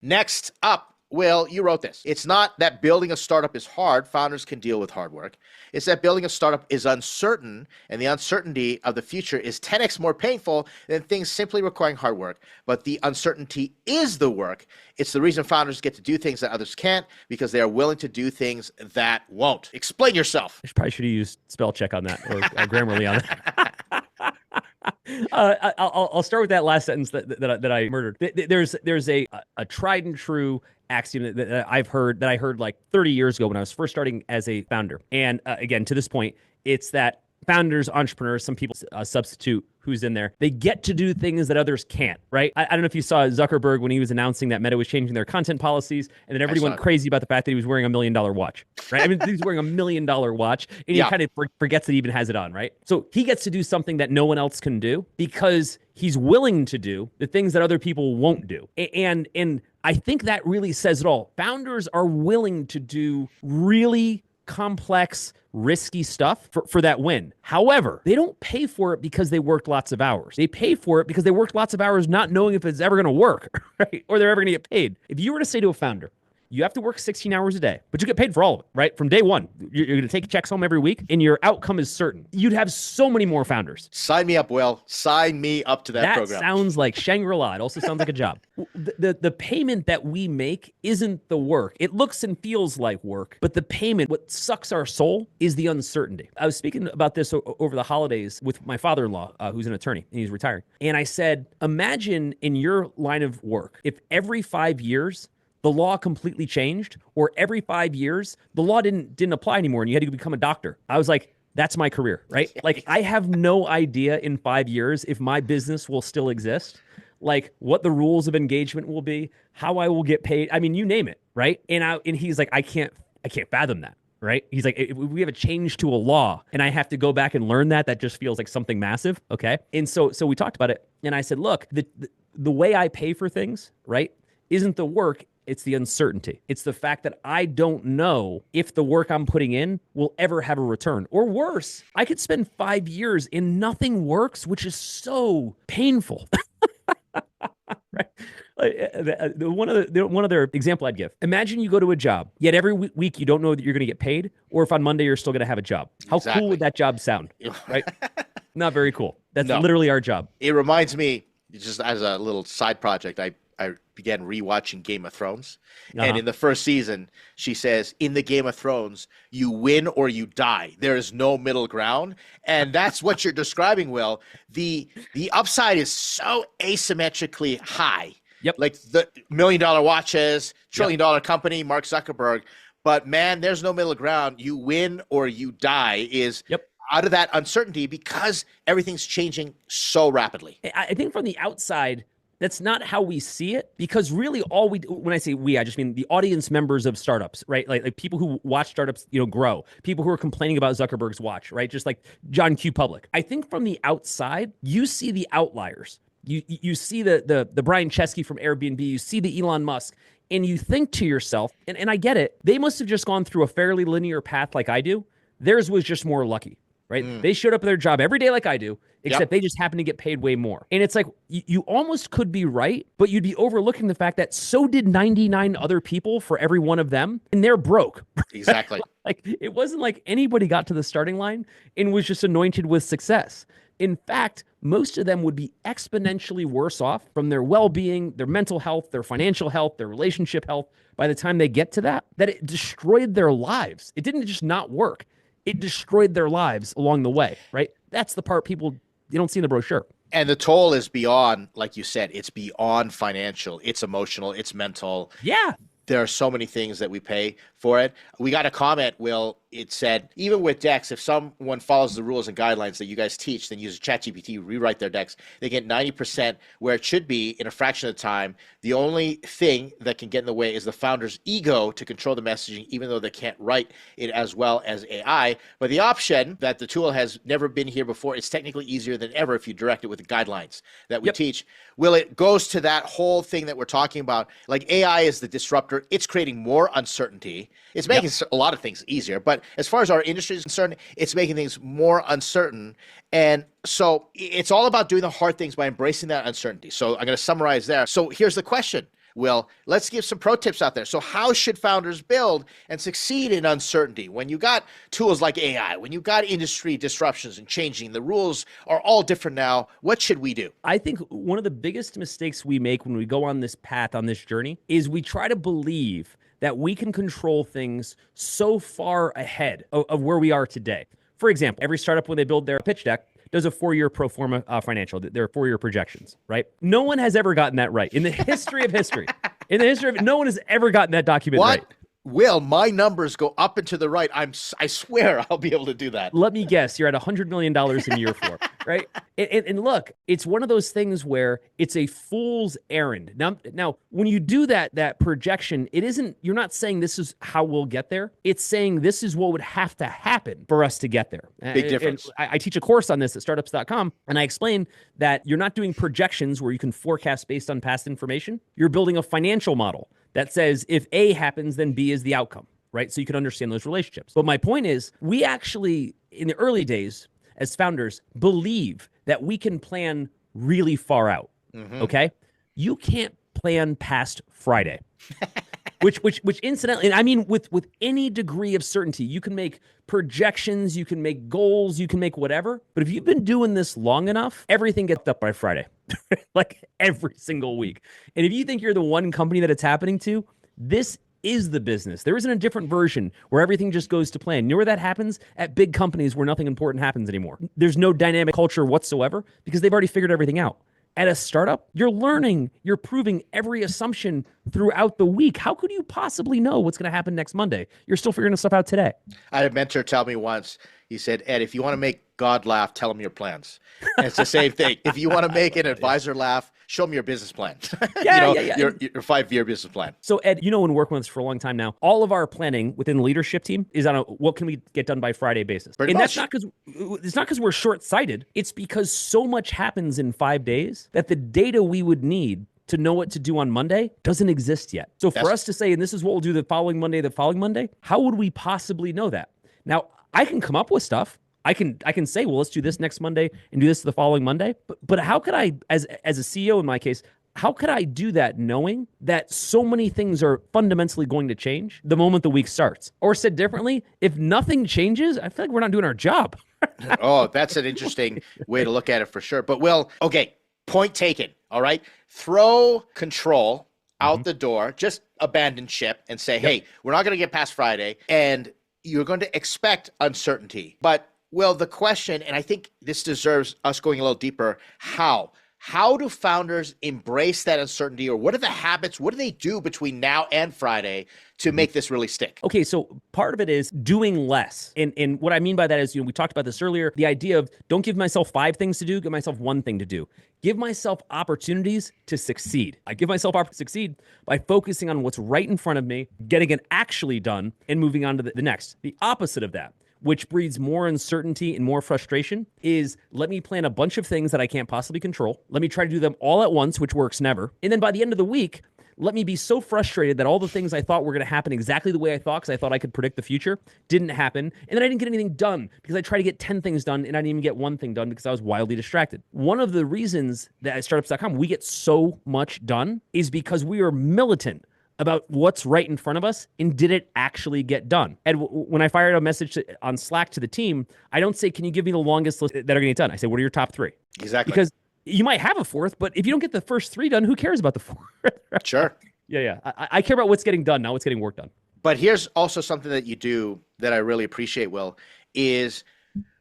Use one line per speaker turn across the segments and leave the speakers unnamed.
Next up, Will, you wrote this. It's not that building a startup is hard. Founders can deal with hard work. It's that building a startup is uncertain, and the uncertainty of the future is 10x more painful than things simply requiring hard work. But the uncertainty is the work. It's the reason founders get to do things that others can't, because they are willing to do things that won't. Explain yourself.
I probably should have used spell check on that, or Grammarly on that. I'll start with that last sentence that I murdered. There's a tried and true axiom that I heard like 30 years ago when I was first starting as a founder. And again, to this point, it's that founders, entrepreneurs, some people substitute who's in there, they get to do things that others can't, right? I don't know if you saw Zuckerberg when he was announcing that Meta was changing their content policies, and then everybody went crazy about the fact that he was wearing $1 million watch, right? I mean, he's wearing $1 million watch, and he kind of forgets that he even has it on, right? So he gets to do something that no one else can do because he's willing to do the things that other people won't do. And I think that really says it all. Founders are willing to do really complex, risky stuff for that win. However, they don't pay for it because they worked lots of hours. They pay for it because they worked lots of hours not knowing if it's ever going to work, right? Or they're ever going to get paid. If you were to say to a founder, you have to work 16 hours a day, but you get paid for all of it, right? From day one, you're going to take checks home every week and your outcome is certain. You'd have so many more founders.
Sign me up, Will. Sign me up to that program.
That sounds like Shangri-La. It also sounds like a job. The payment that we make isn't the work. It looks and feels like work, but the payment, what sucks our soul, is the uncertainty. I was speaking about this over the holidays with my father-in-law, who's an attorney, and he's retiring. And I said, imagine in your line of work, if every 5 years, the law completely changed, or every 5 years, the law didn't apply anymore and you had to become a doctor. I was like, that's my career, right? Like, I have no idea in 5 years if my business will still exist, like what the rules of engagement will be, how I will get paid. I mean, you name it, right? And he's like, I can't fathom that. Right? He's like, if we have a change to a law and I have to go back and learn that just feels like something massive. Okay. And so we talked about it. And I said, look, the way I pay for things, right, isn't the work. It's the uncertainty. It's the fact that I don't know if the work I'm putting in will ever have a return. Or worse, I could spend 5 years and nothing works, which is so painful. Right? One other example I'd give. Imagine you go to a job, yet every week you don't know that you're going to get paid, or if on Monday you're still going to have a job. How cool would that job sound? Right? Not very cool. That's literally our job.
It reminds me, just as a little side project, I began rewatching Game of Thrones. And in the first season, she says, in the Game of Thrones, you win or you die. There is no middle ground. And that's what you're describing, Will. The upside is so asymmetrically high.
Yep.
Like the $1 million watches, $1 trillion company, Mark Zuckerberg. But man, there's no middle ground. You win or you die is out of that uncertainty because everything's changing so rapidly.
I think from the outside, that's not how we see it, because really all we do, when I say we, I just mean the audience members of startups, right? Like people who watch startups, grow, people who are complaining about Zuckerberg's watch, right? Just like John Q. Public. I think from the outside, you see the outliers. You see the Brian Chesky from Airbnb, you see the Elon Musk, and you think to yourself, and I get it, they must have just gone through a fairly linear path like I do. Theirs was just more lucky. Right? They showed up at their job every day like I do, except they just happen to get paid way more. And it's like, you almost could be right, but you'd be overlooking the fact that so did 99 other people for every one of them, and they're broke.
Exactly.
Like, it wasn't like anybody got to the starting line and was just anointed with success. In fact, most of them would be exponentially worse off from their well-being, their mental health, their financial health, their relationship health by the time they get to that it destroyed their lives. It didn't just not work. It destroyed their lives along the way, right? That's the part you don't see in the brochure.
And the toll is beyond, like you said, it's beyond financial. It's emotional. It's mental.
Yeah.
There are so many things that we pay for it. We got a comment, Will. It said, even with decks, if someone follows the rules and guidelines that you guys teach, then use ChatGPT, rewrite their decks, they get 90% where it should be in a fraction of the time. The only thing that can get in the way is the founder's ego to control the messaging, even though they can't write it as well as AI. But the option that the tool has never been here before, it's technically easier than ever if you direct it with the guidelines that we teach. Will, it goes to that whole thing that we're talking about. Like, AI is the disruptor. It's creating more uncertainty. It's making a lot of things easier. But as far as our industry is concerned, it's making things more uncertain. And so it's all about doing the hard things by embracing that uncertainty. So I'm going to summarize there. So here's the question. Will, let's give some pro tips out there. So how should founders build and succeed in uncertainty? When you got tools like AI, when you got industry disruptions and changing, the rules are all different now. What should we do?
I think one of the biggest mistakes we make when we go on this path, on this journey, is we try to believe that we can control things so far ahead of where we are today. For example, every startup, when they build their pitch deck, does a 4-year pro forma financial, their 4-year projections, right? No one has ever gotten that right in the history of history. In the history of it, no one has ever gotten that document right.
Will, my numbers go up and to the right. I swear I'll be able to do that.
Let me guess, you're at $100 million in year 4, right? And look, it's one of those things where it's a fool's errand. Now, when you do that projection, you're not saying this is how we'll get there. It's saying this is what would have to happen for us to get there.
Big difference.
I teach a course on this at Startups.com, and I explain that you're not doing projections where you can forecast based on past information. You're building a financial model that says if A happens, then B is the outcome, right? So you can understand those relationships. But my point is, we actually, in the early days, as founders, believe that we can plan really far out, okay? You can't plan past Friday, which incidentally, and I mean with any degree of certainty, you can make projections, you can make goals, you can make whatever. But if you've been doing this long enough, everything gets up by Friday, like every single week. And if you think you're the one company that it's happening to, this is the business. There isn't a different version where everything just goes to plan. You know where that happens? At big companies where nothing important happens anymore. There's no dynamic culture whatsoever because they've already figured everything out. At a startup, you're learning, you're proving every assumption throughout the week. How could you possibly know what's going to happen next Monday? You're still figuring this stuff out today.
I had a mentor tell me once, he said, Ed, if you want to make God laugh, tell him your plans. And it's the same thing. If you want to make an advisor laugh, show them your business plan. Your 5-year business plan.
So Ed, when working with us for a long time now, all of our planning within the leadership team is on a what can we get done by Friday basis.
Pretty much.
That's not because we're short-sighted. It's because so much happens in 5 days that the data we would need to know what to do on Monday doesn't exist yet. So for us to say, and this is what we'll do the following Monday, how would we possibly know that? Now, I can come up with stuff. I can say, well, let's do this next Monday and do this the following Monday. But how could I, as a CEO in my case, how could I do that knowing that so many things are fundamentally going to change the moment the week starts? Or said differently, if nothing changes, I feel like we're not doing our job.
Oh, that's an interesting way to look at it for sure. But Will, okay, point taken. All right. Throw control out the door, just abandon ship and say, hey, we're not going to get past Friday and you're going to expect uncertainty. But Will, the question, and I think this deserves us going a little deeper, how do founders embrace that uncertainty, or what are the habits? What do they do between now and Friday to make this really stick?
Okay, so part of it is doing less. And what I mean by that is, we talked about this earlier, the idea of don't give myself 5 things to do, give myself 1 thing to do. Give myself opportunities to succeed. I give myself opportunities to succeed by focusing on what's right in front of me, getting it actually done, and moving on to the next. The opposite of that, which breeds more uncertainty and more frustration, is let me plan a bunch of things that I can't possibly control. Let me try to do them all at once, which works never. And then by the end of the week, let me be so frustrated that all the things I thought were going to happen exactly the way I thought, because I thought I could predict the future, didn't happen. And then I didn't get anything done because I tried to get 10 things done and I didn't even get 1 thing done because I was wildly distracted. One of the reasons that at Startups.com we get so much done is because we are militant about what's right in front of us and did it actually get done. And when I fired a message on Slack to the team, I don't say, can you give me the longest list that are going to get done? I say, what are your top 3?
Exactly.
Because you might have a 4th, but if you don't get the first 3 done, who cares about the 4th?
Sure.
Yeah. I care about what's getting done, not what's getting work done.
But here's also something that you do that I really appreciate, Will, is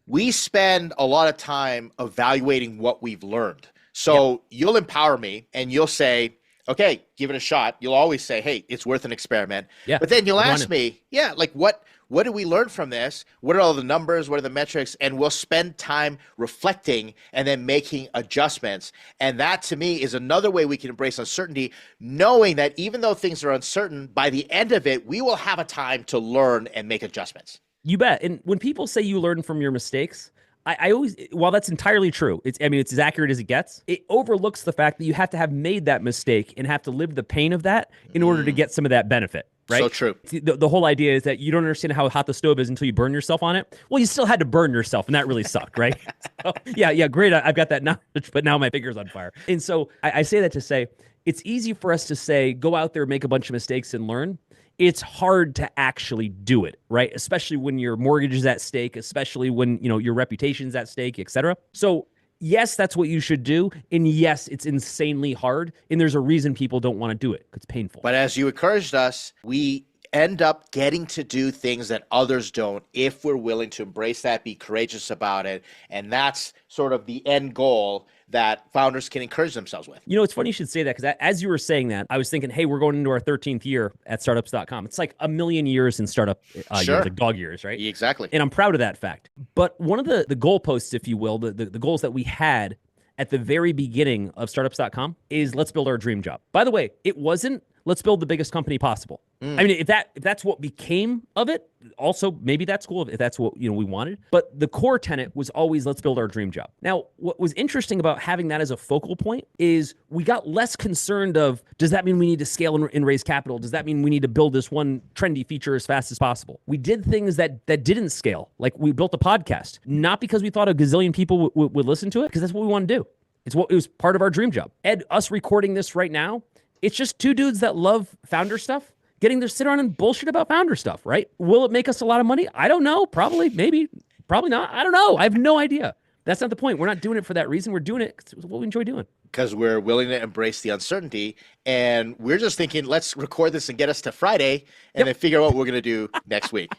we spend a lot of time evaluating what we've learned. So you'll empower me and you'll say, okay, give it a shot. You'll always say, hey, it's worth an experiment.
Yeah.
But then you'll ask me, like what did we learn from this? What are all the numbers? What are the metrics? And we'll spend time reflecting and then making adjustments. And that to me is another way we can embrace uncertainty, knowing that even though things are uncertain, by the end of it, we will have a time to learn and make adjustments.
You bet. And when people say you learn from your mistakes, I always, while that's entirely true, it's as accurate as it gets, it overlooks the fact that you have to have made that mistake and have to live the pain of that in order to get some of that benefit, right?
So true.
The whole idea is that you don't understand how hot the stove is until you burn yourself on it. Well, you still had to burn yourself, and that really sucked, right? So, yeah, great. I've got that knowledge, but now my finger's on fire. And so I say that to say, it's easy for us to say, go out there, make a bunch of mistakes and learn. It's hard to actually do it, right? Especially when your mortgage is at stake, especially when, your reputation's at stake, et cetera. So yes, that's what you should do. And yes, it's insanely hard. And there's a reason people don't want to do it. It's painful.
But as you encouraged us, we end up getting to do things that others don't if we're willing to embrace that, be courageous about it. And that's sort of the end goal that founders can encourage themselves with.
It's funny you should say that, because as you were saying that, I was thinking, hey, we're going into our 13th year at Startups.com. It's like a million years in startup years, like dog years, right?
Exactly.
And I'm proud of that fact. But one of the goalposts, if you will, the goals that we had at the very beginning of Startups.com is let's build our dream job. By the way, it wasn't let's build the biggest company possible. I mean, if that's what became of it, also maybe that's cool if that's what we wanted. But the core tenet was always let's build our dream job. Now, what was interesting about having that as a focal point is we got less concerned of, does that mean we need to scale and raise capital? Does that mean we need to build this one trendy feature as fast as possible? We did things that didn't scale, like we built a podcast, not because we thought a gazillion people would listen to it, because that's what we want to do. It was part of our dream job. Ed, us recording this right now, it's just two dudes that love founder stuff getting to sit around and bullshit about founder stuff, right? Will it make us a lot of money? I don't know. Probably, maybe, probably not. I don't know. I have no idea. That's not the point. We're not doing it for that reason. We're doing it because it's what we enjoy doing.
Because we're willing to embrace the uncertainty. And we're just thinking, let's record this and get us to Friday and then figure out what we're going to do next week.